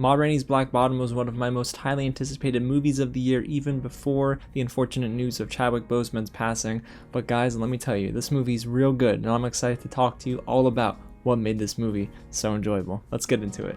Ma Rainey's Black Bottom was one of my most highly anticipated movies of the year, even before the unfortunate news of Chadwick Boseman's passing. But guys, let me tell you, this movie's real good, and I'm excited to talk to you all about what made this movie so enjoyable. Let's get into it.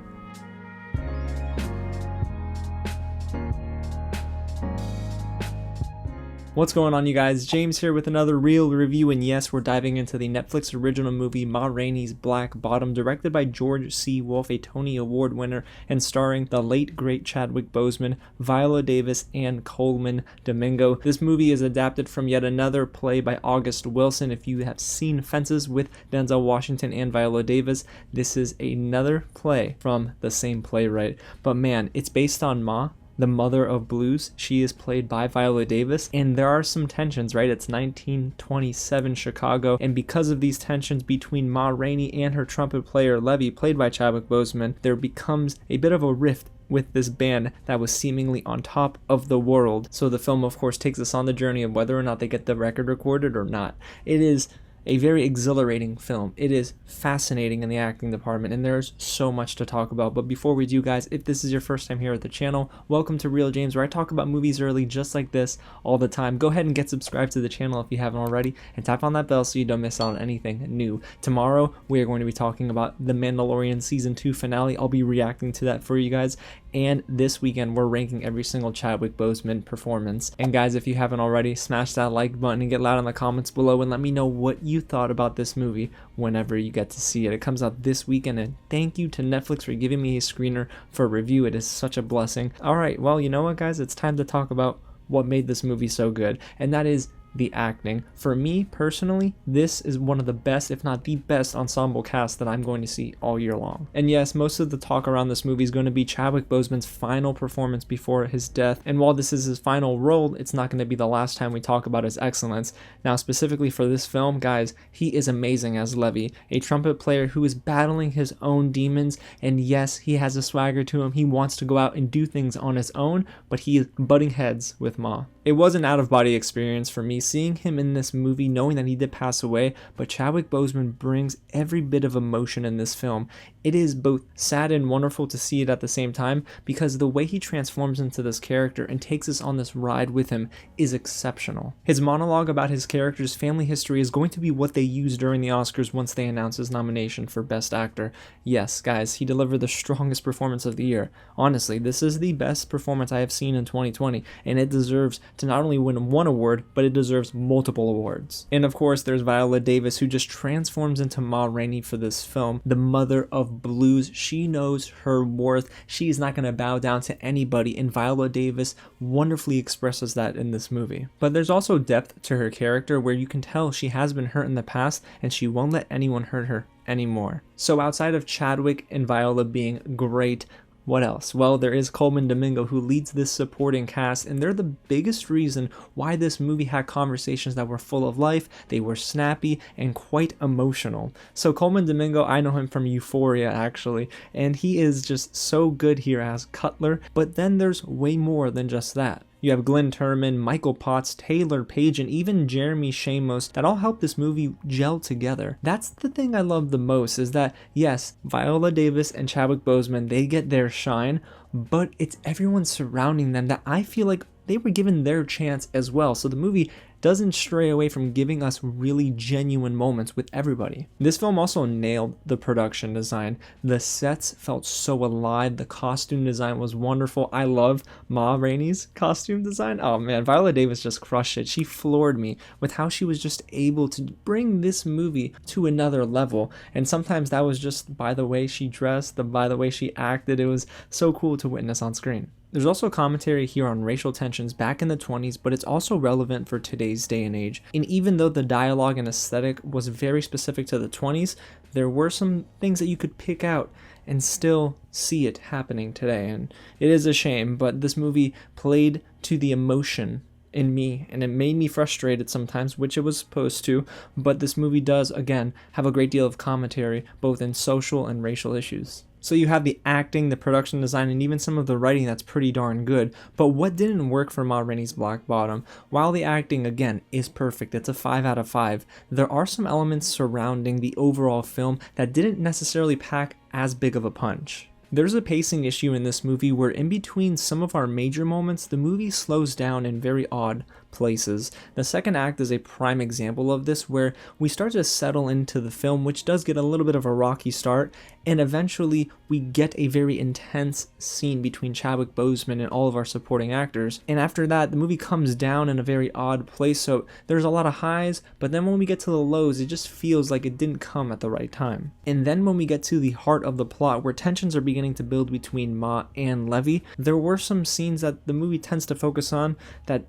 What's going on, you guys? James here with another real review, and yes, we're diving into the Netflix original movie Ma Rainey's Black Bottom, directed by George C. Wolfe, a Tony Award winner, and starring the late great Chadwick Boseman, Viola Davis, and Coleman, Domingo. This movie is adapted from yet another play by August Wilson. If you have seen Fences with Denzel Washington and Viola Davis, this is another play from the same playwright. But man, it's based on Ma, the mother of blues. She is played by Viola Davis, and there are some tensions, right? It's 1927 Chicago, and because of these tensions between Ma Rainey and her trumpet player Levy, played by Chadwick Boseman, there becomes a bit of a rift with this band that was seemingly on top of the world. So the film, of course, takes us on the journey of whether or not they get the record recorded or not. It is a very exhilarating film. It is fascinating in the acting department, and there's so much to talk about. But before we do, guys, if this is your first time here at the channel, welcome to Real James, where I talk about movies early just like this all the time. Go ahead and get subscribed to the channel if you haven't already, and tap on that bell so you don't miss out on anything new. Tomorrow, we are going to be talking about The Mandalorian Season 2 finale. I'll be reacting to that for you guys. And this weekend, we're ranking every single Chadwick Boseman performance. And guys, if you haven't already, smash that like button and get loud in the comments below and let me know what you thought about this movie whenever you get to see it. It comes out this weekend, and thank you to Netflix for giving me a screener for review. It is such a blessing. All right, well, you know what, guys? It's time to talk about what made this movie so good, and that is the acting. For me personally, this is one of the best, if not the best, ensemble cast that I'm going to see all year long. And yes, most of the talk around this movie is going to be Chadwick Boseman's final performance before his death, and while this is his final role, it's not going to be the last time we talk about his excellence. Now, specifically for this film, guys, he is amazing as Levy, a trumpet player who is battling his own demons, and yes, he has a swagger to him. He wants to go out and do things on his own, but he is butting heads with Ma. It was an out-of-body experience for me seeing him in this movie, knowing that he did pass away, but Chadwick Boseman brings every bit of emotion in this film. It is both sad and wonderful to see it at the same time, because the way he transforms into this character and takes us on this ride with him is exceptional. His monologue about his character's family history is going to be what they use during the Oscars once they announce his nomination for Best Actor. Yes, guys, he delivered the strongest performance of the year. Honestly, this is the best performance I have seen in 2020, and it deserves to not only win one award, but it deserves multiple awards. And of course, there's Viola Davis, who just transforms into Ma Rainey for this film, the mother of blues. She knows her worth. She is not going to bow down to anybody, and Viola Davis wonderfully expresses that in this movie. But there's also depth to her character, where you can tell she has been hurt in the past, and she won't let anyone hurt her anymore. So outside of Chadwick and Viola being great, what else? Well, there is Coleman Domingo, who leads this supporting cast, and they're the biggest reason why this movie had conversations that were full of life. They were snappy and quite emotional. So Coleman Domingo, I know him from Euphoria actually, and he is just so good here as Cutler, but then there's way more than just that. You have Glenn Turman, Michael Potts, Taylor Page, and even Jeremy Shamos that all help this movie gel together. That's the thing I love the most, is that yes, Viola Davis and Chadwick Boseman, they get their shine, but it's everyone surrounding them that I feel like they were given their chance as well. So the movie doesn't stray away from giving us really genuine moments with everybody. This film also nailed the production design. The sets felt so alive. The costume design was wonderful. I love Ma Rainey's costume design. Oh man, Viola Davis just crushed it. She floored me with how she was just able to bring this movie to another level. And sometimes that was just by the way she dressed, by the way she acted. It was so cool to witness on screen. There's also commentary here on racial tensions back in the 20s, but it's also relevant for today's day and age. And even though the dialogue and aesthetic was very specific to the 20s, there were some things that you could pick out and still see it happening today. And it is a shame, but this movie played to the emotion in me, and it made me frustrated sometimes, which it was supposed to, but this movie does, again, have a great deal of commentary, both in social and racial issues. So you have the acting, the production design, and even some of the writing that's pretty darn good. But what didn't work for Ma Rainey's Black Bottom? While the acting, again, is perfect, it's a 5 out of 5, there are some elements surrounding the overall film that didn't necessarily pack as big of a punch. There's a pacing issue in this movie where in between some of our major moments, the movie slows down in very odd places. The second act is a prime example of this, where we start to settle into the film, which does get a little bit of a rocky start, and eventually we get a very intense scene between Chadwick Boseman and all of our supporting actors. And after that, the movie comes down in a very odd place, so there's a lot of highs, but then when we get to the lows, it just feels like it didn't come at the right time. And then when we get to the heart of the plot, where tensions are beginning to build between Ma and Levy, there were some scenes that the movie tends to focus on that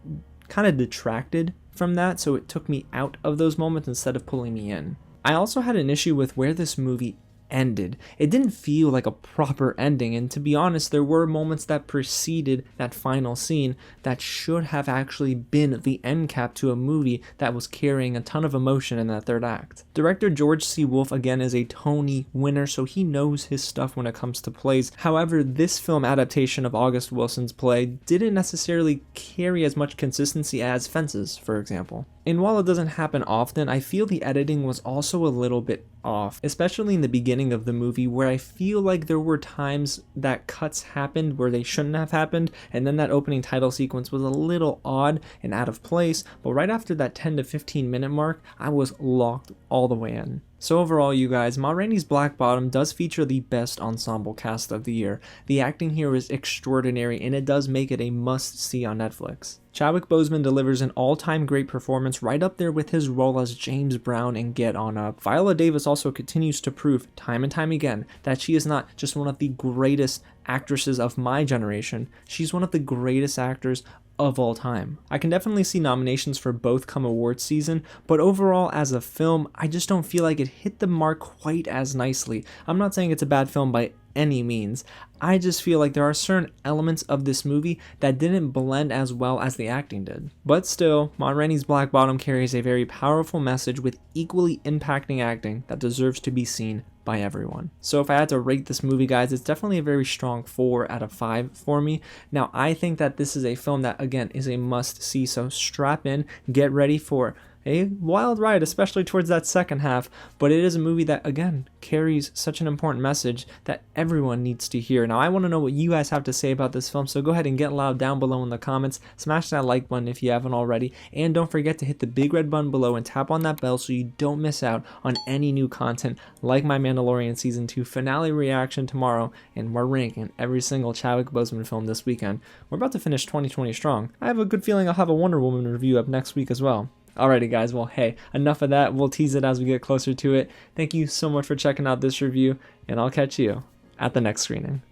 kind of detracted from that, so it took me out of those moments instead of pulling me in. I also had an issue with where this movie ended. It didn't feel like a proper ending, and to be honest, there were moments that preceded that final scene that should have actually been the end cap to a movie that was carrying a ton of emotion in that third act. Director George C. Wolfe again is a Tony winner, so he knows his stuff when it comes to plays. However, this film adaptation of August Wilson's play didn't necessarily carry as much consistency as Fences, for example. And while it doesn't happen often, I feel the editing was also a little bit off, especially in the beginning of the movie, where I feel like there were times that cuts happened where they shouldn't have happened, and then that opening title sequence was a little odd and out of place, but right after that 10 to 15 minute mark, I was locked all the way in. So overall, you guys, Ma Rainey's Black Bottom does feature the best ensemble cast of the year. The acting here is extraordinary, and it does make it a must-see on Netflix. Chadwick Boseman delivers an all-time great performance, right up there with his role as James Brown in Get On Up. Viola Davis also continues to prove time and time again that she is not just one of the greatest actresses of my generation, she's one of the greatest actors of all time. I can definitely see nominations for both come awards season, but overall as a film, I just don't feel like it hit the mark quite as nicely. I'm not saying it's a bad film by any means. I just feel like there are certain elements of this movie that didn't blend as well as the acting did. But still, Ma Rainey's Black Bottom carries a very powerful message with equally impacting acting that deserves to be seen by everyone. So if I had to rate this movie, guys, it's definitely a very strong 4 out of 5 for me. Now, I think that this is a film that, again, is a must-see, so strap in, get ready for a wild ride, especially towards that second half, but it is a movie that, again, carries such an important message that everyone needs to hear. Now, I want to know what you guys have to say about this film, so go ahead and get loud down below in the comments, smash that like button if you haven't already, and don't forget to hit the big red button below and tap on that bell so you don't miss out on any new content like my Mandalorian Season 2 finale reaction tomorrow, and we're ranking every single Chadwick Boseman film this weekend. We're about to finish 2020 strong. I have a good feeling I'll have a Wonder Woman review up next week as well. Alrighty guys, well hey, enough of that, we'll tease it as we get closer to it. Thank you so much for checking out this review, and I'll catch you at the next screening.